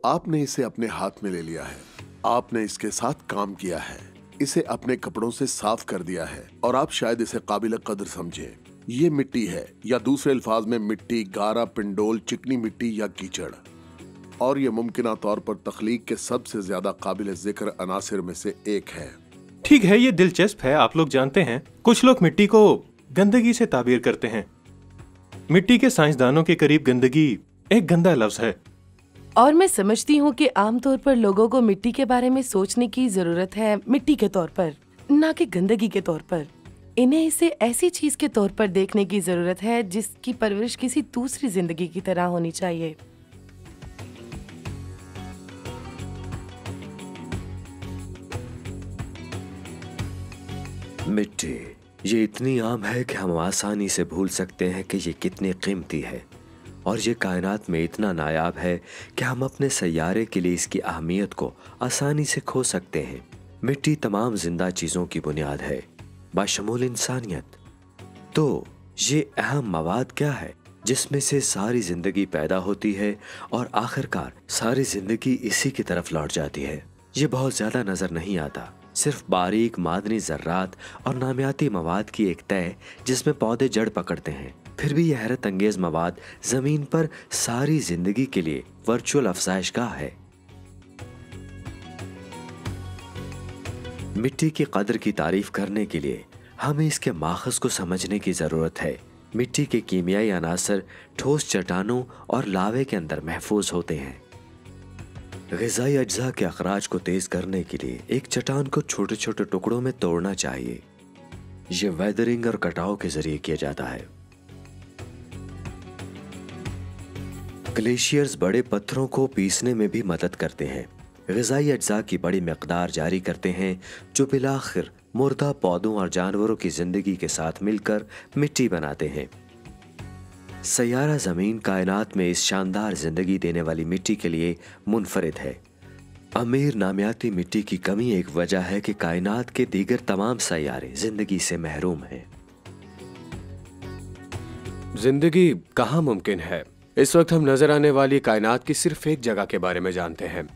आपने इसे अपने हाथ में ले लिया है, आपने इसके साथ काम किया है, इसे अपने कपड़ों से साफ कर दिया है और आप शायद इसे काबिल कदर समझे। ये मिट्टी है, या दूसरे अल्फाज में मिट्टी, गारा, पिंडोल, चिकनी मिट्टी या कीचड़, और ये मुमकिना तौर पर तख्लीक के सबसे ज्यादा काबिल जिक्र अनासिर में से एक है। ठीक है, ये दिलचस्प है। आप लोग जानते हैं, कुछ लोग मिट्टी को गंदगी से ताबीर करते हैं। मिट्टी के साइंसदानों के करीब गंदगी एक गंदा लफ्ज है। और मैं समझती हूँ कि आमतौर पर लोगों को मिट्टी के बारे में सोचने की जरूरत है मिट्टी के तौर पर, ना कि गंदगी के तौर पर। इन्हें इसे ऐसी चीज के तौर पर देखने की जरूरत है जिसकी परवरिश किसी दूसरी जिंदगी की तरह होनी चाहिए। मिट्टी ये इतनी आम है कि हम आसानी से भूल सकते हैं कि ये कितनी कीमती है, और ये कायनात में इतना नायाब है कि हम अपने सैयारे के लिए इसकी अहमियत को आसानी से खो सकते हैं। मिट्टी तमाम जिंदा चीज़ों की बुनियाद है, बाशमूल इंसानियत। तो ये अहम मवाद क्या है जिसमें से सारी जिंदगी पैदा होती है और आखिरकार सारी जिंदगी इसी की तरफ लौट जाती है? ये बहुत ज्यादा नजर नहीं आता, सिर्फ बारीक मादनी ज़र्रात और नामियाती मवाद की एक तय जिसमें पौधे जड़ पकड़ते हैं। फिर भी यह हैरत अंगेज मवाद जमीन पर सारी जिंदगी के लिए वर्चुअल अफजाइशगाह है। मिट्टी की कदर की तारीफ करने के लिए हमें इसके माखज़ को समझने की जरूरत है। मिट्टी के कीमियाई अनासर ठोस चट्टानों और लावे के अंदर महफूज होते हैं। ग़िज़ाई अज्जा के अखराज को तेज करने के लिए एक चट्टान को छोटे छोटे टुकड़ों में तोड़ना चाहिए। यह वेदरिंग और कटाव के जरिए किया जाता है। ग्लेशियर्स बड़े पत्थरों को पीसने में भी मदद करते हैं, ग़िज़ाई अज्जा की बड़ी मिक़दार जारी करते हैं जो बिलाखिर मुर्दा पौधों और जानवरों की जिंदगी के साथ मिलकर मिट्टी बनाते हैं। सैयारा ज़मीन कायनात में इस शानदार जिंदगी देने वाली मिट्टी के लिए मुनफरिद है। अमीर नामियाती मिट्टी की कमी एक वजह है कि कायनात के दीगर तमाम सैयारे जिंदगी से महरूम हैं। जिंदगी कहाँ मुमकिन है? इस वक्त हम नजर आने वाली कायनात की सिर्फ एक जगह के बारे में जानते हैं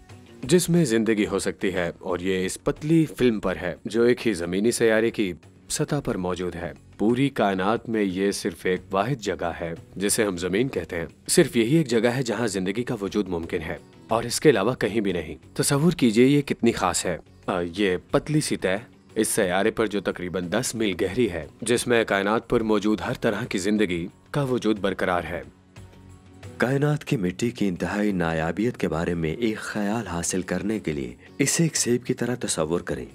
जिसमें जिंदगी हो सकती है, और ये इस पतली फिल्म पर है जो एक ही जमीनी सैयारे की सतह पर मौजूद है। पूरी कायनात में ये सिर्फ एक वाहिद जगह है जिसे हम जमीन कहते हैं। सिर्फ यही एक जगह है जहाँ जिंदगी का वजूद मुमकिन है, और इसके अलावा कहीं भी नहीं। तसव्वुर कीजिए ये कितनी खास है। ये पतली सी तह इस सैयारे पर जो तकरीबन 10 मील गहरी है, जिसमें कायनात पर मौजूद हर तरह की जिंदगी का वजूद बरकरार है। कायनात की मिट्टी की इंतहाई नायाबियत के बारे में एक ख्याल हासिल करने के लिए इसे एक सेब की तरह तसव्वुर करें।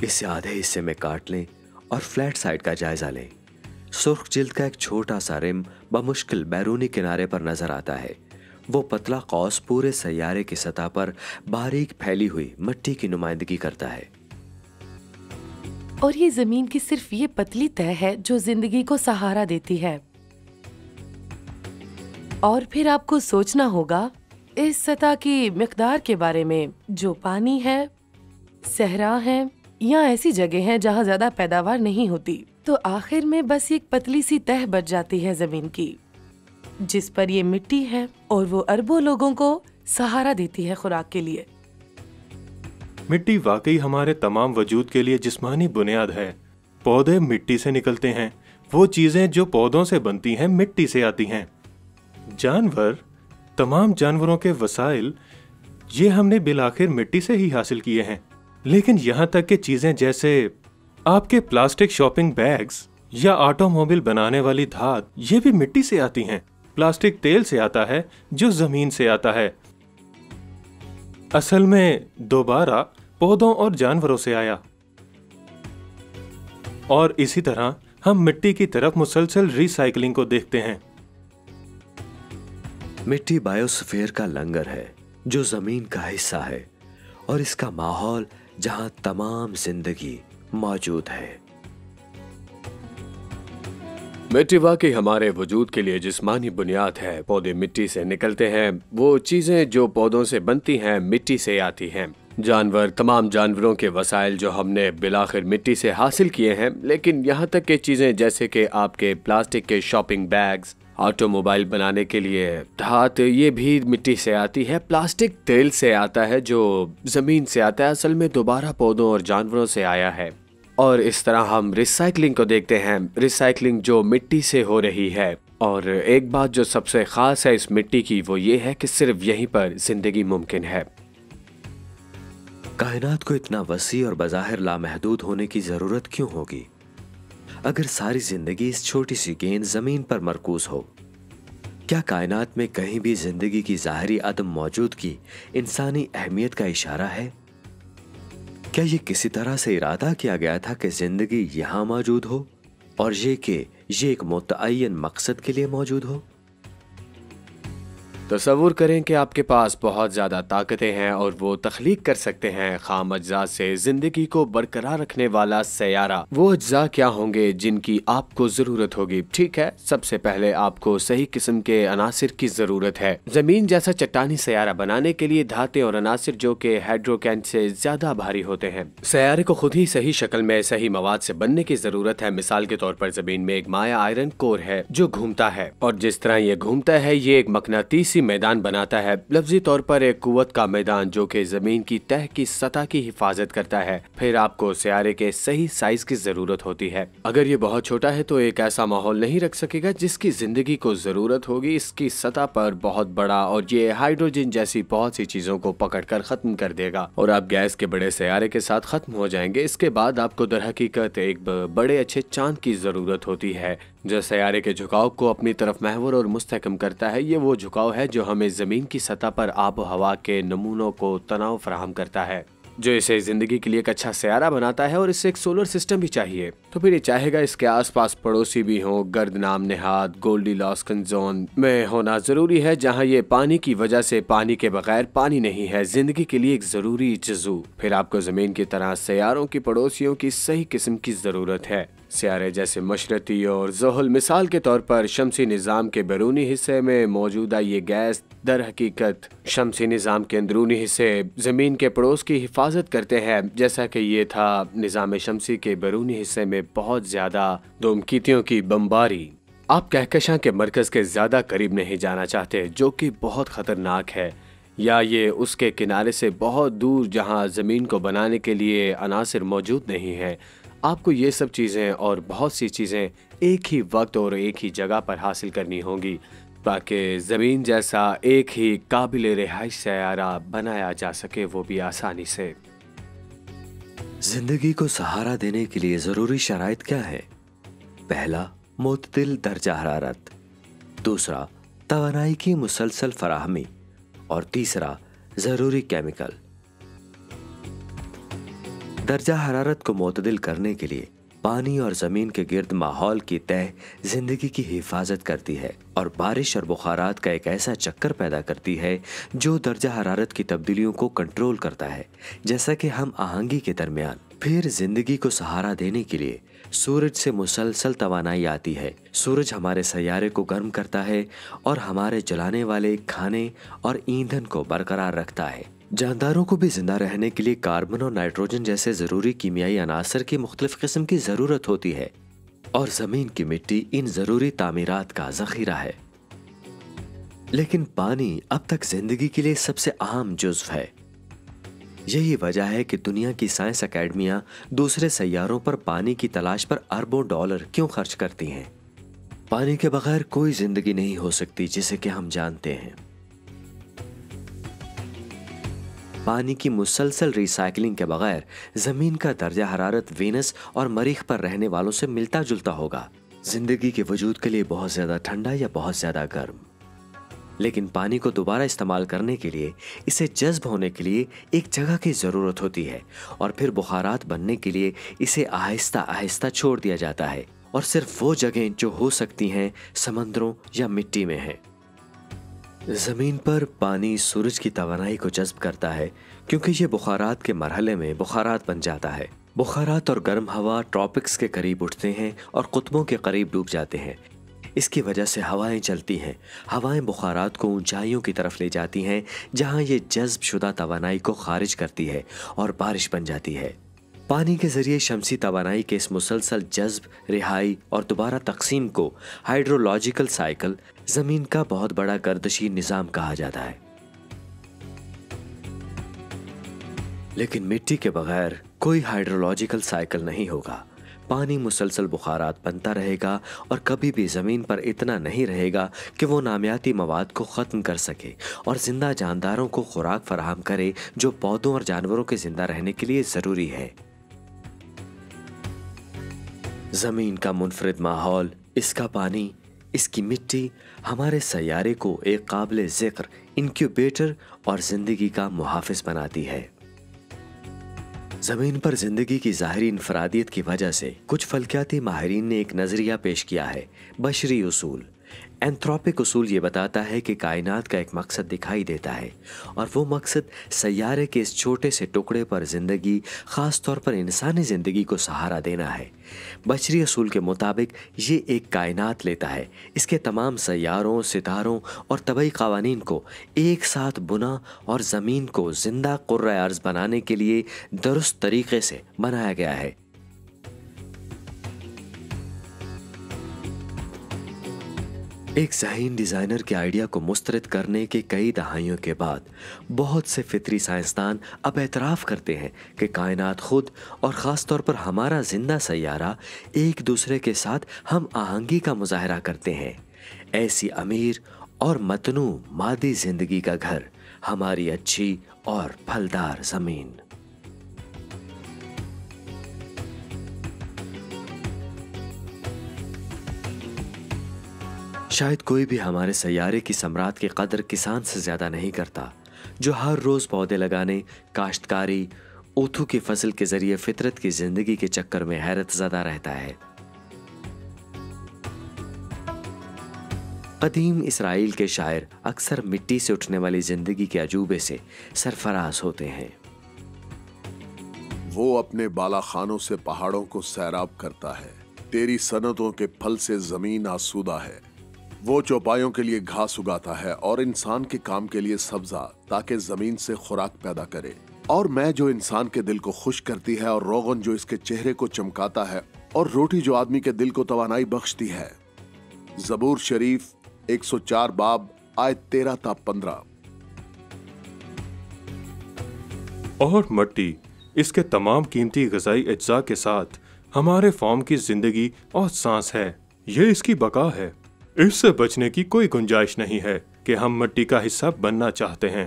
इसे आधे हिस्से में काट लें और फ्लैट साइड का जायजा लें। सुर्ख जिल्द का एक छोटा सा रिम बमुश्किल बैरूनी किनारे पर नजर आता है। वो पतला कौस पूरे सैयारे की सतह पर बारीक फैली हुई मिट्टी की नुमाइंदगी करता है। और ये जमीन की सिर्फ ये पतली तह है जो जिंदगी को सहारा देती है। और फिर आपको सोचना होगा इस सतह की मिकदार के बारे में, जो पानी है, सहरा है, या ऐसी जगह हैं जहाँ ज्यादा पैदावार नहीं होती। तो आखिर में बस एक पतली सी तह बच जाती है जमीन की, जिस पर ये मिट्टी है, और वो अरबों लोगों को सहारा देती है खुराक के लिए। मिट्टी वाकई हमारे तमाम वजूद के लिए जिस्मानी बुनियाद है। पौधे मिट्टी से निकलते हैं, वो चीजें जो पौधों से बनती हैं मिट्टी से आती हैं। जानवर, तमाम जानवरों के वसाइल, ये हमने बिलाखिर मिट्टी से ही हासिल किए हैं। लेकिन यहाँ तक कि चीजें जैसे आपके प्लास्टिक शॉपिंग बैग्स या ऑटोमोबाइल बनाने वाली धात, ये भी मिट्टी से आती हैं। प्लास्टिक तेल से आता है जो जमीन से आता है। असल में दोबारा पौधों और जानवरों से आया। और इसी तरह हम मिट्टी की तरफ मुसलसल रिसाइकलिंग को देखते हैं। मिट्टी बायोस्फीयर का लंगर है जो जमीन का हिस्सा है, और इसका माहौल जहां तमाम जिंदगी मौजूद है। मिट्टी वाकई हमारे वजूद के लिए जिस्मानी बुनियाद है। पौधे मिट्टी से निकलते हैं, वो चीजें जो पौधों से बनती हैं मिट्टी से आती हैं। जानवर, तमाम जानवरों के वसाइल जो हमने बिलाखिर मिट्टी से हासिल किए हैं। लेकिन यहाँ तक कि चीजें जैसे कि आपके प्लास्टिक के शॉपिंग बैग्स ऑटोमोबाइल बनाने के लिए धात, ये भी मिट्टी से आती है। प्लास्टिक तेल से आता है जो ज़मीन से आता है, असल में दोबारा पौधों और जानवरों से आया है। और इस तरह हम रिसाइकलिंग को देखते हैं, रिसाइकलिंग जो मिट्टी से हो रही है। और एक बात जो सबसे ख़ास है इस मिट्टी की वो ये है कि सिर्फ यहीं पर ज़िंदगी मुमकिन है। कायनात को इतना वसी और बज़ाहिर लामहदूद होने की ज़रूरत क्यों होगी? अगर सारी ज़िंदगी इस छोटी सी गेंद ज़मीन पर मरकूज हो, क्या कायनात में कहीं भी ज़िंदगी की ज़ाहिरी अदम मौजूदगी इंसानी अहमियत का इशारा है? क्या ये किसी तरह से इरादा किया गया था कि ज़िंदगी यहाँ मौजूद हो और ये एक मुतअय्यन मकसद के लिए मौजूद हो? तसव्वुर करें कि आपके पास बहुत ज़्यादा ताकतें हैं और वो तख्लीक कर सकते हैं खाम अज्जा से ज़िंदगी को बरकरार रखने वाला सैयारा। वो अज्जा क्या होंगे जिनकी आपको ज़रूरत होगी? ठीक है, सबसे पहले आपको सही किस्म के अनासिर की ज़रूरत है। ज़मीन जैसा चट्टानी सैयारा बनाने के लिए धातें और अनासिर जो कि हाइड्रोकैन से ज़्यादा भारी होते हैं। सैयारे को खुद ही सही शक्ल में सही मवाद से बनने की ज़रूरत है। मिसाल के तौर पर ज़मीन में एक माया आयरन कोर है जो घूमता है, और जिस तरह ये घूमता है ये एक मकनातीसी मैदान बनाता है, लफ्जी तौर पर एक कुव्वत का मैदान जो कि जमीन की तह की सतह की हिफाजत करता है। फिर आपको सैयारे के सही साइज की जरूरत होती है। अगर ये बहुत छोटा है तो एक ऐसा माहौल नहीं रख सकेगा जिसकी जिंदगी को जरूरत होगी। इसकी सतह पर बहुत बड़ा, और ये हाइड्रोजन जैसी बहुत सी चीजों को पकड़कर खत्म कर देगा और आप गैस के बड़े सैयारे के साथ खत्म हो जाएंगे। इसके बाद आपको दरहकीकत एक बड़े अच्छे चांद की जरूरत होती है जो सैयारे के झुकाव को अपनी तरफ महवर और मुस्तहकम करता है। ये वो झुकाव है जो हमें जमीन की सतह पर आब हवा के नमूनों को तनाव फराहम करता है, जो इसे जिंदगी के लिए एक अच्छा सैयारा बनाता है। और इससे एक सोलर सिस्टम भी चाहिए, तो फिर ये चाहेगा इसके आसपास पड़ोसी भी हों। गर्द नाम नेहाद गोल्डीलॉक्स जोन में होना जरूरी है जहां ये पानी की वजह से पानी के बगैर पानी नहीं है, जिंदगी के लिए एक जरूरी जज़ू। फिर आपको जमीन की तरह सैयारों की पड़ोसियों की सही किस्म की जरूरत है। सैयारे जैसे मशरती और ज़ुहल, मिसाल के तौर पर शमसी निज़ाम के बैरूनी हिस्से में मौजूदा ये गैस दर हकीकत शमसी निज़ाम के अंदरूनी हिस्से ज़मीन के पड़ोस की हिफाजत करते हैं, जैसा कि ये था निज़ाम शमसी के बैरूनी हिस्से में बहुत ज़्यादा धूमकीतियों की बमबारी। आप कहकशां के मरकज़ के ज़्यादा करीब नहीं जाना चाहते जो कि बहुत ख़तरनाक है, या ये उसके किनारे से बहुत दूर जहाँ ज़मीन को बनाने के लिए अनासिर मौजूद नहीं है। आपको ये सब चीज़ें और बहुत सी चीज़ें एक ही वक्त और एक ही जगह पर हासिल करनी होंगी ताकि ज़मीन जैसा एक ही काबिल रिहाइश सैयारा बनाया जा सके, वो भी आसानी से। जिंदगी को सहारा देने के लिए ज़रूरी शराइत क्या है? पहला, मुतदिल दर्जा हरारत। दूसरा, तवानाई की मुसलसल फराहमी। और तीसरा, ज़रूरी केमिकल। दर्जा हरारत को मुतदिल करने के लिए पानी और ज़मीन के गिर्द माहौल की तह जिंदगी की हिफाजत करती है और बारिश और बुखारात का एक ऐसा चक्कर पैदा करती है जो दर्जा हरारत की तब्दीलियों को कंट्रोल करता है, जैसा कि हम आहंगी के दरमियान। फिर जिंदगी को सहारा देने के लिए सूरज से मुसलसल तवानाई आती है। सूरज हमारे सैयारे को गर्म करता है और हमारे जलाने वाले खाने और ईंधन को बरकरार रखता है। जानदारों को भी जिंदा रहने के लिए कार्बन और नाइट्रोजन जैसे ज़रूरी कीमियाई अनासर की मुख्तलिफ किस्म की ज़रूरत होती है, और ज़मीन की मिट्टी इन ज़रूरी तामीरात का ज़ख़ीरा है। लेकिन पानी अब तक ज़िंदगी के लिए सबसे अहम जुज़्व है। यही वजह है कि दुनिया की साइंस अकेडमियाँ दूसरे सैयारों पर पानी की तलाश पर अरबों डॉलर क्यों खर्च करती हैं। पानी के बगैर कोई ज़िंदगी नहीं हो सकती, जिसे कि हम जानते हैं। पानी की मुसलसल रिसाइकलिंग के बगैर ज़मीन का दर्जा हरारत वीनस और मरीख पर रहने वालों से मिलता जुलता होगा, ज़िंदगी के वजूद के लिए बहुत ज़्यादा ठंडा या बहुत ज़्यादा गर्म। लेकिन पानी को दोबारा इस्तेमाल करने के लिए, इसे जज्ब होने के लिए एक जगह की ज़रूरत होती है, और फिर बुखारात बनने के लिए इसे आहिस्ता आहिस्ता छोड़ दिया जाता है, और सिर्फ वो जगहें जो हो सकती हैं समंदरों या मिट्टी में हैं। ज़मीन पर पानी सूरज की तवानाई को जज्ब करता है क्योंकि ये बुखारात के मरहले में बुखारात बन जाता है। बुखारात और गर्म हवा ट्रॉपिक्स के करीब उठते हैं और कुतबों के करीब डूब जाते हैं। इसकी वजह से हवाएं चलती हैं। हवाएं बुखारात को ऊंचाइयों की तरफ ले जाती हैं जहां ये जज्ब शुदा तवानाई को खारिज करती है और बारिश बन जाती है। پانی کے ذریعے شمسی توانائی کے اس مسلسل جذب، رہائی اور دوبارہ تقسیم کو ہائیڈرولوجیکل سائیکل، زمین کا بہت بڑا گردشی نظام کہا جاتا ہے۔ لیکن مٹی کے بغیر کوئی ہائیڈرولوجیکل سائیکل نہیں ہوگا۔ پانی مسلسل بخارات بنتا رہے گا اور کبھی بھی زمین پر اتنا نہیں رہے گا کہ وہ نامیاتی مواد کو ختم کر سکے اور زندہ جانداروں کو خوراک فراہم کرے جو پودوں اور جانوروں کے زندہ رہنے کے لیے ضروری ہے۔ زمین کا منفرد ماحول، اس کا پانی، اس کی مٹی ہمارے سیارے کو ایک قابل ذکر انکیوبیٹر اور زندگی کا محافظ بناتی ہے۔ زمین پر زندگی کی ظاہری انفرادیت کی وجہ سے کچھ فلکیاتی ماہرین نے ایک نظریہ پیش کیا ہے، بشری اصول۔ اینتھروپک اصول یہ بتاتا ہے کہ کائنات کا ایک مقصد دکھائی دیتا ہے اور وہ مقصد سیارے کے اس چھوٹے سے ٹکڑے پر زندگی، خاص طور پر انسانی زندگی کو سہارا دینا ہے۔ بشری اصول کے مطابق یہ ایک کائنات لیتا ہے، اس کے تمام سیاروں، ستاروں اور طبعی قوانین کو ایک ساتھ بنا اور زمین کو زندہ قرۂ ارض بنانے کے لیے درست طریقے سے بنایا گیا ہے۔ ایک ذہین ڈیزائنر کے آئیڈیا کو مسترد کرنے کے کئی دہائیوں کے بعد بہت سے فطری سائنسدان اب اعتراف کرتے ہیں کہ کائنات خود اور خاص طور پر ہمارا زندہ سیارہ ایک دوسرے کے ساتھ ہم آہنگی کا مظاہرہ کرتے ہیں۔ ایسی امیر اور متنوع مادی زندگی کا گھر ہماری اچھی اور پھلدار زمین۔ شاید کوئی بھی ہمارے سیارے کی ثمرات کی قدر کسان سے زیادہ نہیں کرتا، جو ہر روز پودے لگانے، کاشتکاری، اوتھو کی فصل کے ذریعے فطرت کی زندگی کے چکر میں حیرت زدہ رہتا ہے۔ قدیم اسرائیل کے شاعر اکثر مٹی سے اٹھنے والی زندگی کے عجوبے سے سرفراز ہوتے ہیں۔ وہ اپنے بالا خانوں سے پہاڑوں کو سیراب کرتا ہے، تیری صنعتوں کے پھل سے زمین آسودہ ہے۔ وہ چوپایوں کے لیے گھاس اگاتا ہے اور انسان کے کام کے لیے سبزہ، تاکہ زمین سے خوراک پیدا کرے۔ اور میں جو انسان کے دل کو خوش کرتی ہے، اور روغن جو اس کے چہرے کو چمکاتا ہے، اور روٹی جو آدمی کے دل کو توانائی بخشتی ہے۔ زبور شریف 104 باب آیت 13 تا 15۔ اور مٹی اس کے تمام قیمتی غذائی اجزاء کے ساتھ ہمارے فارم کی زندگی اور سانس ہے، یہ اس کی بقا ہے۔ اس سے بچنے کی کوئی گنجائش نہیں ہے کہ ہم مٹی کا حصہ بننا چاہتے ہیں،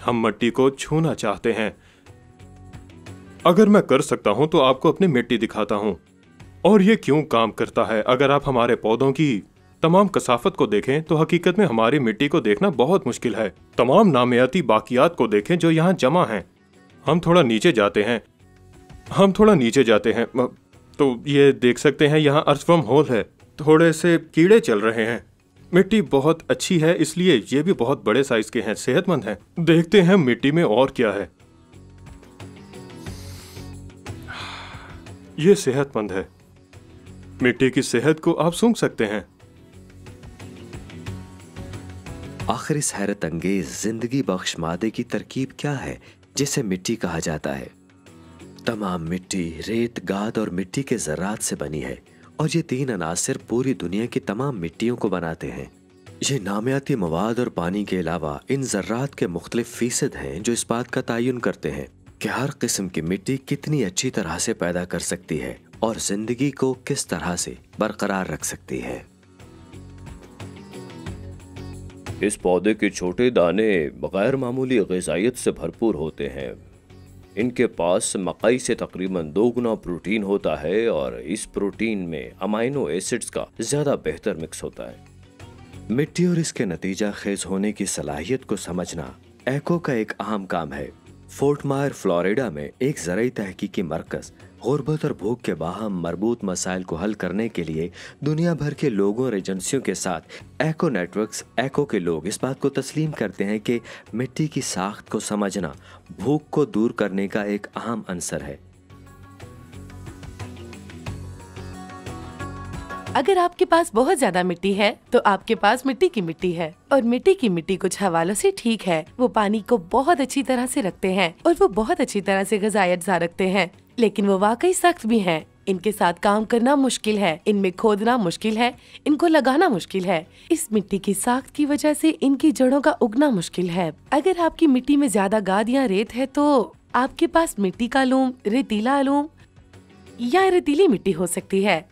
ہم مٹی کو چھونا چاہتے ہیں۔ اگر میں کر سکتا ہوں تو آپ کو اپنی مٹی دکھاتا ہوں، اور یہ کیوں کام کرتا ہے۔ اگر آپ ہمارے پودوں کی تمام کثافت کو دیکھیں تو حقیقت میں ہماری مٹی کو دیکھنا بہت مشکل ہے۔ تمام نامیاتی باقیات کو دیکھیں جو یہاں جمع ہیں۔ ہم تھوڑا نیچے جاتے ہیں تو یہ دیکھ سکتے ہیں یہاں ارتھ ورم ہول ہے، تھوڑے سے کیڑے چل رہے ہیں۔ مٹی بہت اچھی ہے، اس لیے یہ بھی بہت بڑے سائز کے ہیں، صحت مند ہیں۔ دیکھتے ہیں مٹی میں اور کیا ہے۔ یہ صحت مند ہے، مٹی کی صحت کو آپ سونگھ سکتے ہیں۔ آخر اس حیرت انگیز زندگی بخش مادے کی ترکیب کیا ہے جسے مٹی کہا جاتا ہے؟ تمام مٹی ریت، گاد اور مٹی کے ذرات سے بنی ہے، اور یہ تین عناصر پوری دنیا کی تمام مٹیوں کو بناتے ہیں۔ یہ نامیاتی مواد اور پانی کے علاوہ ان ذرات کے مختلف فیصد ہیں جو اس بات کا تعین کرتے ہیں کہ ہر قسم کی مٹی کتنی اچھی طرح سے پیدا کر سکتی ہے اور زندگی کو کس طرح سے برقرار رکھ سکتی ہے۔ اس پودے کے چھوٹے دانے غیر معمولی غذائیت سے بھرپور ہوتے ہیں۔ ان کے پاس مکئی سے تقریباً 2 گنا پروٹین ہوتا ہے، اور اس پروٹین میں امائنو ایسڈز کا زیادہ بہتر مکس ہوتا ہے۔ مٹی اور اس کے نتیجہ خیز ہونے کی صلاحیت کو سمجھنا ایکو کا ایک اہم کام ہے۔ فورٹ مائر فلوریڈا میں ایک زرعی تحقیقی مرکز غربت اور بھوک کے باہم مربوط مسائل کو حل کرنے کے لیے دنیا بھر کے لوگوں اور ایجنسیوں کے ساتھ ایکو نیٹورکس۔ ایکو کے لوگ اس بات کو تسلیم کرتے ہیں کہ مٹی کی ساخت کو سمجھنا بھوک کو دور کرنے کا ایک اہم عنصر ہے۔ اگر آپ کے پاس بہت زیادہ مٹی ہے تو آپ کے پاس مٹی کی مٹی ہے، اور مٹی کی مٹی کچھ حوالوں سے ٹھیک ہے۔ وہ پانی کو بہت اچھی طرح سے رکھتے ہیں اور وہ بہت اچھی طرح سے غذائی اجزاء رکھتے ہیں۔ लेकिन वो वाकई सख्त भी हैं। इनके साथ काम करना मुश्किल है, इनमें खोदना मुश्किल है, इनको लगाना मुश्किल है। इस मिट्टी की साख्त की वजह से इनकी जड़ों का उगना मुश्किल है। अगर आपकी मिट्टी में ज्यादा गाद या रेत है तो आपके पास मिट्टी का लूम, रेतीला लूम या रेतीली मिट्टी हो सकती है।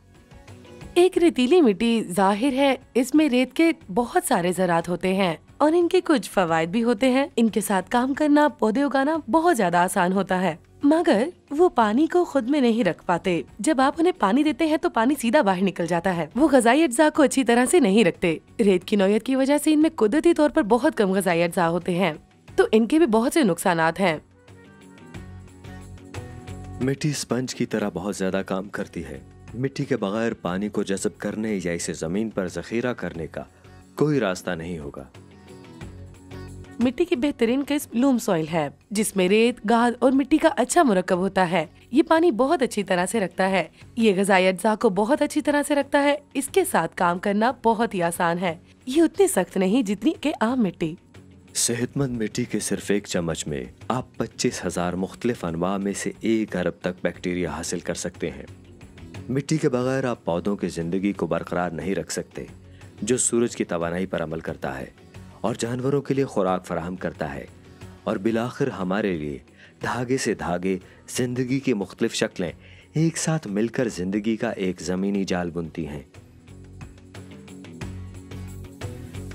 एक रेतीली मिट्टी जाहिर है इसमें रेत के बहुत सारे ज़रात होते हैं और इनके कुछ फवायद भी होते हैं। इनके साथ काम करना, पौधे उगाना बहुत ज्यादा आसान होता है, मगर वो पानी को खुद में नहीं रख पाते। जब आप उन्हें पानी देते हैं तो पानी सीधा बाहर निकल जाता है। वो ग़िज़ाई अज्जा को अच्छी तरह से नहीं रखते। रेत की नौयत की वजह से इनमें कुदरती तौर पर बहुत कम ग़िज़ाई अज्जा होते हैं, तो इनके भी बहुत से नुकसानात हैं। मिट्टी स्पंज की तरह बहुत ज्यादा काम करती है। मिट्टी के बगैर पानी को जज़ब करने या इसे जमीन पर जखीरा करने का कोई रास्ता नहीं होगा। मिट्टी की बेहतरीन किस्म लूम सॉइल है, जिसमें रेत, गाद और मिट्टी का अच्छा मुरक्कब होता है। ये पानी बहुत अच्छी तरह से रखता है। ये ग़िज़ाई अज्जा को बहुत अच्छी तरह से रखता है। इसके साथ काम करना बहुत ही आसान है। ये उतनी सख्त नहीं जितनी कि आम मिट्टी। सेहतमंद मिट्टी के सिर्फ एक चम्मच में आप 25,000 मुख्तलिफ अनवा में से 1 अरब तक बैक्टीरिया हासिल कर सकते हैं। मिट्टी के बगैर आप पौधों की जिंदगी को बरकरार नहीं रख सकते, जो सूरज की तवानाई पर अमल करता है और जानवरों के लिए खुराक फराहम करता है, और बिलाखिर हमारे लिए धागे से धागे जिंदगी की मुख्तलिफ शक्लें एक साथ मिलकर जिंदगी का एक जमीनी जाल बुनती हैं।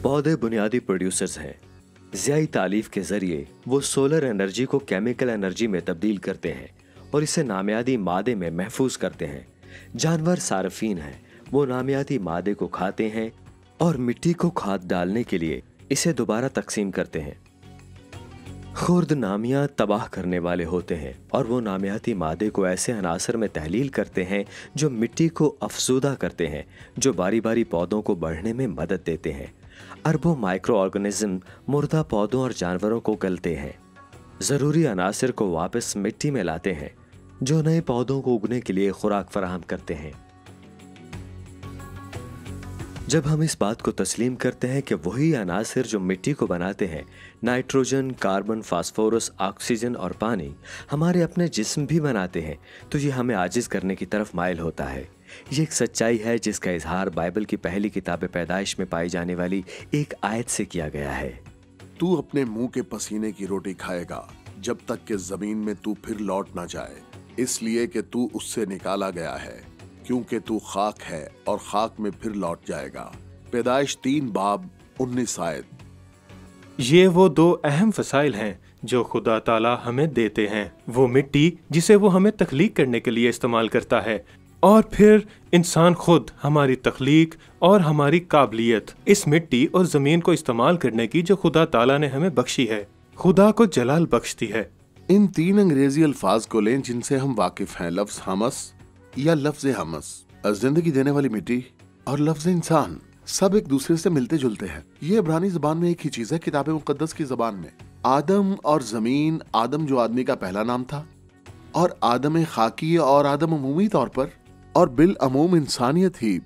पौधे बुनियादी प्रोड्यूसर्स हैं। ज़ियाई तालीफ के जरिए वो सोलर एनर्जी को केमिकल एनर्जी में तब्दील करते हैं और इसे नामियादी मादे में महफूज करते हैं। जानवर सारफीन हैं, वो नामियाती मादे को खाते हैं और मिट्टी को खाद डालने के लिए इसे दोबारा तकसीम करते हैं। खुर्द नामिया तबाह करने वाले होते हैं और वो नामियाती मादे को ऐसे अनासर में तहलील करते हैं जो मिट्टी को अफसूदा करते हैं, जो बारी बारी पौधों को बढ़ने में मदद देते हैं। अरबों माइक्रो ऑर्गेनिज्म मुर्दा पौधों और जानवरों को गलते हैं, ज़रूरी अनासर को वापस मिट्टी में लाते हैं, जो नए पौधों को उगने के लिए खुराक फराहम करते हैं। जब हम इस बात को तस्लीम करते हैं कि वही अनासर जो मिट्टी को बनाते हैं, नाइट्रोजन, कार्बन, फास्फोरस, ऑक्सीजन और पानी, हमारे अपने जिस्म भी बनाते हैं, तो ये हमें आजिज़ करने की तरफ माइल होता है। ये एक सच्चाई है जिसका इजहार बाइबल की पहली किताब पैदाइश में पाई जाने वाली एक आयत से किया गया है। तू अपने मुंह के पसीने की रोटी खाएगा जब तक कि जमीन में तू फिर लौट ना जाए, इसलिए कि तू उससे निकाला गया है, क्योंकि तू खाक है और खाक में फिर लौट जाएगा। पैदाइश 3 बाब 19 आयत। ये वो 2 अहम फसाइल हैं जो खुदा ताला हमें देते हैं। वो मिट्टी जिसे वो हमें तख्लीक करने के लिए इस्तेमाल करता है, और फिर इंसान खुद हमारी तख्लीक और हमारी काबिलियत इस मिट्टी और ज़मीन को इस्तेमाल करने की जो खुदा ताला ने हमें बख्शी है, खुदा को जलाल बख्शती है। इन 3 अंग्रेजी अल्फाज को लें जिनसे हम वाकिफ हैं, लफ्ज हमस या लफ्ज हमस, जिंदगी देने वाली मिट्टी, और लफ्ज इंसान, सब एक दूसरे से मिलते जुलते हैं। ये इब्रानी ज़बान में एक ही चीज़ है। किताब मुक़द्दस की ज़बान में आदम और ज़मीन, आदम जो आदमी का पहला नाम था, और आदम खाकी और आदम अमूमी तौर पर, और बिल अमूम इंसानियत ही।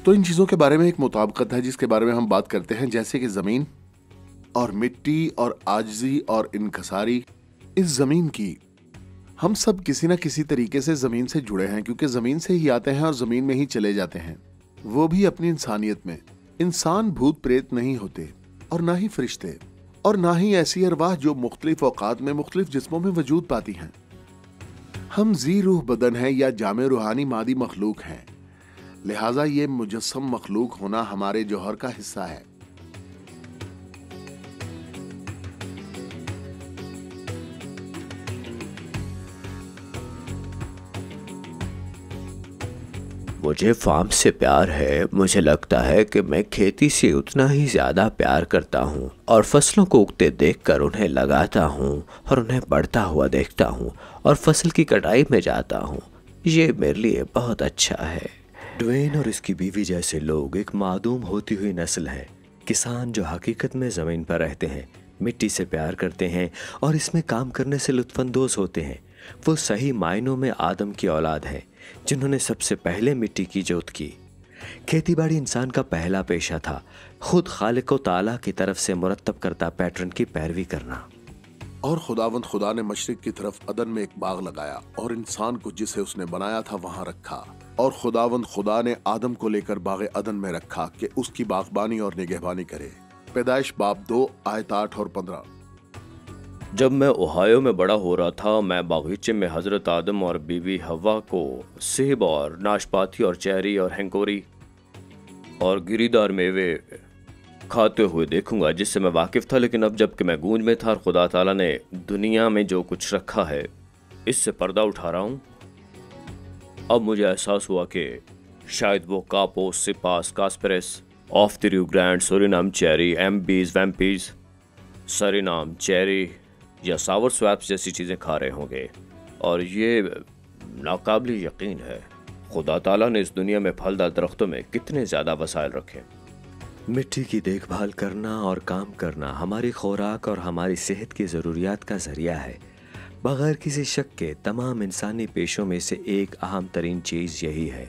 तो इन चीज़ों के बारे में एक मुताबिकत है जिसके बारे में हम बात करते हैं, जैसे कि ज़मीन और मिट्टी और आजिज़ी और इनकसारी। इस ज़मीन की हम सब किसी न किसी तरीके से ज़मीन से जुड़े हैं, क्योंकि ज़मीन से ही आते हैं और ज़मीन में ही चले जाते हैं, वो भी अपनी इंसानियत में। इंसान भूत प्रेत नहीं होते, और ना ही फरिश्ते, और ना ही ऐसी अरवाह जो मुख्तलिफ औकात में मुख्तलिफ जिस्मों में वजूद पाती हैं। हम जी रूह बदन हैं या जामे रूहानी मादी मखलूक हैं, लिहाजा ये मुजस्सम मखलूक होना हमारे जौहर का हिस्सा है। मुझे फार्म से प्यार है। मुझे लगता है कि मैं खेती से उतना ही ज़्यादा प्यार करता हूँ, और फसलों को उगते देखकर उन्हें लगाता हूँ और उन्हें बढ़ता हुआ देखता हूँ और फसल की कटाई में जाता हूँ। ये मेरे लिए बहुत अच्छा है। ड्वेन और इसकी बीवी जैसे लोग एक मादूम होती हुई नस्ल है। किसान जो हकीकत में ज़मीन पर रहते हैं, मिट्टी से प्यार करते हैं और इसमें काम करने से लुत्फ़अंदोज़ होते हैं। वो सही मायनों में आदम की औलाद हैं, जिन्होंने सबसे पहले मिट्टी की जोत की। खेतीबाड़ी इंसान का पहला पेशा था, खुद खालिक व ताला की तरफ से मुरत्तब करता पैटर्न की पैरवी करना। اور خداوند خدا نے مشرق کی طرف عدن میں ایک باغ لگایا اور انسان کو جسے اس نے بنایا تھا وہاں رکھا، اور خداوند خدا نے آدم کو لے کر باغ عدن میں رکھا کہ اس کی باغبانی اور نگہبانی کرے۔ پیدائش باب 2 آیت 8 اور 15۔ جب میں اوہایو میں بڑا ہو رہا تھا، میں باغیچے میں حضرت آدم اور بیوی حوا کو سیب اور ناشپاتی اور چیری اور ہنکوری اور گری دار میوے کھاتے ہوئے دیکھوں گا جس سے میں واقف تھا، لیکن اب جب کہ میں گونج میں تھا اور خدا تعالیٰ نے دنیا میں جو کچھ رکھا ہے اس سے پردہ اٹھا رہا ہوں، اب مجھے احساس ہوا کہ شاید وہ کاپوس، سپاس، کاسپریس، of the Rio Grande, Surinam cherry, ایم بیز، ویمپیز، سرینام چیری یا ساور سویپس جیسی چیزیں کھا رہے ہوں گے، اور یہ ناقابل یقین ہے خدا تعالیٰ نے اس دنیا میں پھلدار درختوں میں کتنے زیادہ وسائل رکھے۔ مٹی کی دیکھ بھال کرنا اور کام کرنا ہماری خوراک اور ہماری صحت کی ضروریات کا ذریعہ ہے۔ بغیر کسی شک کے تمام انسانی پیشوں میں سے ایک اہم ترین چیز یہی ہے۔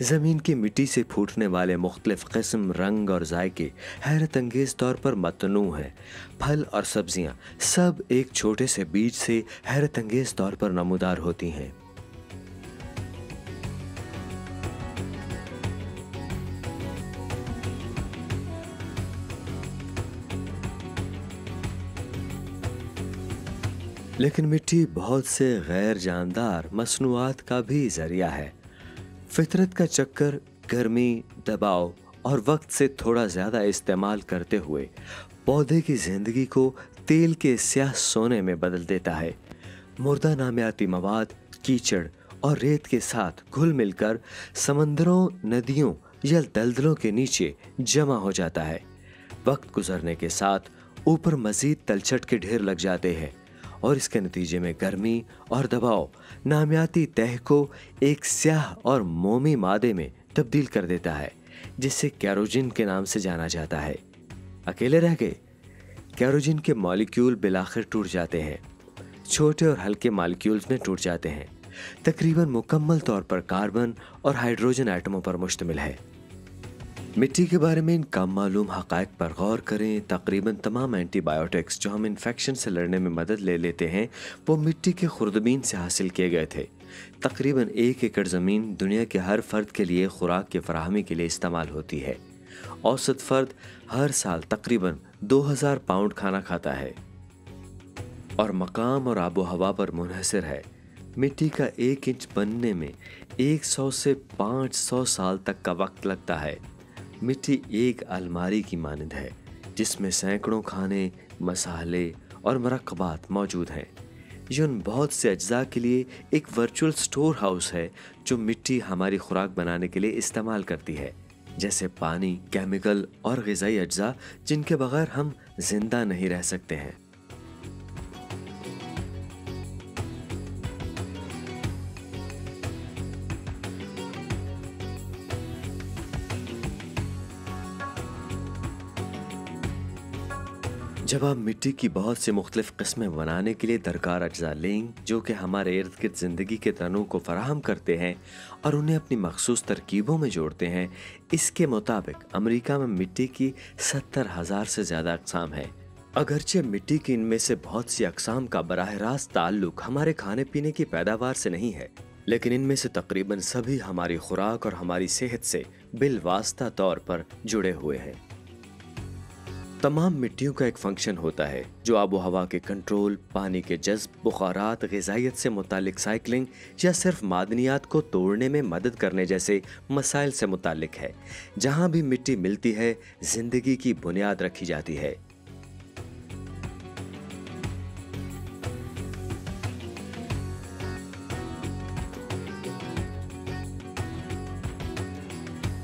زمین کی مٹی سے پھوٹنے والے مختلف قسم، رنگ اور ذائقے حیرت انگیز طور پر متنوع ہیں۔ پھل اور سبزیاں سب ایک چھوٹے سے بیج سے حیرت انگیز طور پر نمودار ہوتی ہیں۔ لیکن مٹی بہت سے غیر جاندار مصنوعات کا بھی ذریعہ ہے۔ فطرت کا چکر گرمی، دباؤ اور وقت سے تھوڑا زیادہ استعمال کرتے ہوئے پودے کی زندگی کو تیل کے سیاہ سونے میں بدل دیتا ہے۔ مردہ نامیاتی مواد کیچڑ اور ریت کے ساتھ گھل مل کر سمندروں، ندیوں یا دلدلوں کے نیچے جمع ہو جاتا ہے۔ وقت گزرنے کے ساتھ اوپر مزید تلچھٹ کے ڈھیر لگ جاتے ہیں، اور اس کے نتیجے میں گرمی اور دباؤ نامیاتی تہہ کو ایک سیاہ اور مومی مادے میں تبدیل کر دیتا ہے جسے کیروجن کے نام سے جانا جاتا ہے۔ اکیلے رہ گئے؟ کیروجن کے مالیکیول بالآخر ٹوٹ جاتے ہیں، چھوٹے اور ہلکے مالیکیولز میں ٹوٹ جاتے ہیں، تقریباً مکمل طور پر کاربن اور ہائیڈروجن ایٹموں پر مشتمل ہے۔ مٹی کے بارے میں ان کم معلوم حقائق پر غور کریں۔ تقریباً تمام اینٹی بائیوٹکس جو ہم انفیکشن سے لڑنے میں مدد لے لیتے ہیں وہ مٹی کے خوردبین سے حاصل کیے گئے تھے۔ تقریباً 1 ایکڑ زمین دنیا کے ہر فرد کے لیے خوراک کی فراہمی کے لیے استعمال ہوتی ہے۔ اوسط فرد ہر سال تقریباً 2000 پاؤنڈ کھانا کھاتا ہے، اور مقام اور آب و ہوا پر منحصر ہے۔ مٹی کا 1 انچ بننے میں 100 سے 500 سال تک کا وقت لگتا ہے۔ مٹی ایک الماری کی مانند ہے جس میں سینکڑوں کھانے، مسالے اور مرکبات موجود ہیں۔ یہ ان بہت سے اجزاء کے لیے ایک ورچوئل سٹور ہاؤس ہے جو مٹی ہماری خوراک بنانے کے لیے استعمال کرتی ہے، جیسے پانی، کیمیکل اور غذائی اجزاء جن کے بغیر ہم زندہ نہیں رہ سکتے ہیں۔ جب آپ مٹی کی بہت سے مختلف قسمیں بنانے کے لیے درکار اجزاء لیں جو کہ ہمارے ارد گرد زندگی کے تنوع کو فراہم کرتے ہیں اور انہیں اپنی مخصوص ترکیبوں میں جوڑتے ہیں، اس کے مطابق امریکہ میں مٹی کی 70,000 سے زیادہ اقسام ہیں۔ اگرچہ مٹی کی ان میں سے بہت سی اقسام کا براہ راست تعلق ہمارے کھانے پینے کی پیداوار سے نہیں ہے، لیکن ان میں سے تقریباً سبھی ہماری خوراک اور ہماری صحت سے بالواسطہ طور پر جڑے ہوئے ہیں۔ تمام مٹیوں کا ایک فنکشن ہوتا ہے جو آب و ہوا کے کنٹرول، پانی کے جذب، بخارات، غذائیت سے متعلق سائیکلنگ یا صرف معدنیات کو توڑنے میں مدد کرنے جیسے مسائل سے متعلق ہے۔ جہاں بھی مٹی ملتی ہے زندگی کی بنیاد رکھی جاتی ہے۔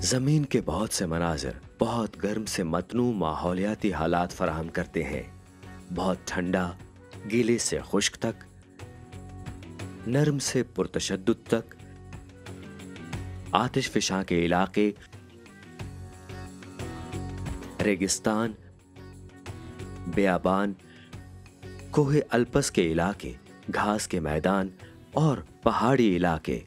زمین کے بہت سے مناظر بہت گرم سے متنوع ماحولیاتی حالات فراہم کرتے ہیں، بہت ٹھنڈا، گیلے سے خشک تک، نرم سے پرتشدد تک، آتش فشاں کے علاقے، ریگستان، بیابان، کوہ الپس کے علاقے، گھاس کے میدان اور پہاڑی علاقے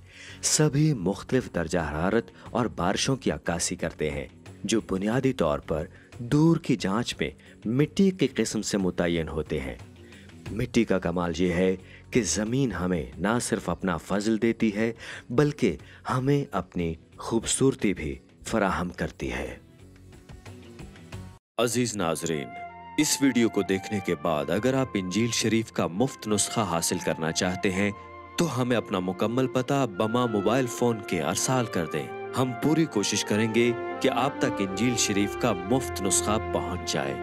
سبھی مختلف درجہ حرارت اور بارشوں کی عکاسی کرتے ہیں جو بنیادی طور پر دور کی جانچ میں مٹی کی قسم سے متعین ہوتے ہیں۔ مٹی کا کمال یہ ہے کہ زمین ہمیں نہ صرف اپنا فضل دیتی ہے بلکہ ہمیں اپنی خوبصورتی بھی فراہم کرتی ہے۔ عزیز ناظرین، اس ویڈیو کو دیکھنے کے بعد اگر آپ انجیل شریف کا مفت نسخہ حاصل کرنا چاہتے ہیں تو ہمیں اپنا مکمل پتہ بما موبائل فون کے ارسال کر دیں۔ ہم پوری کوشش کریں گے کہ آپ تک انجیل شریف کا مفت نسخہ پہنچ جائے۔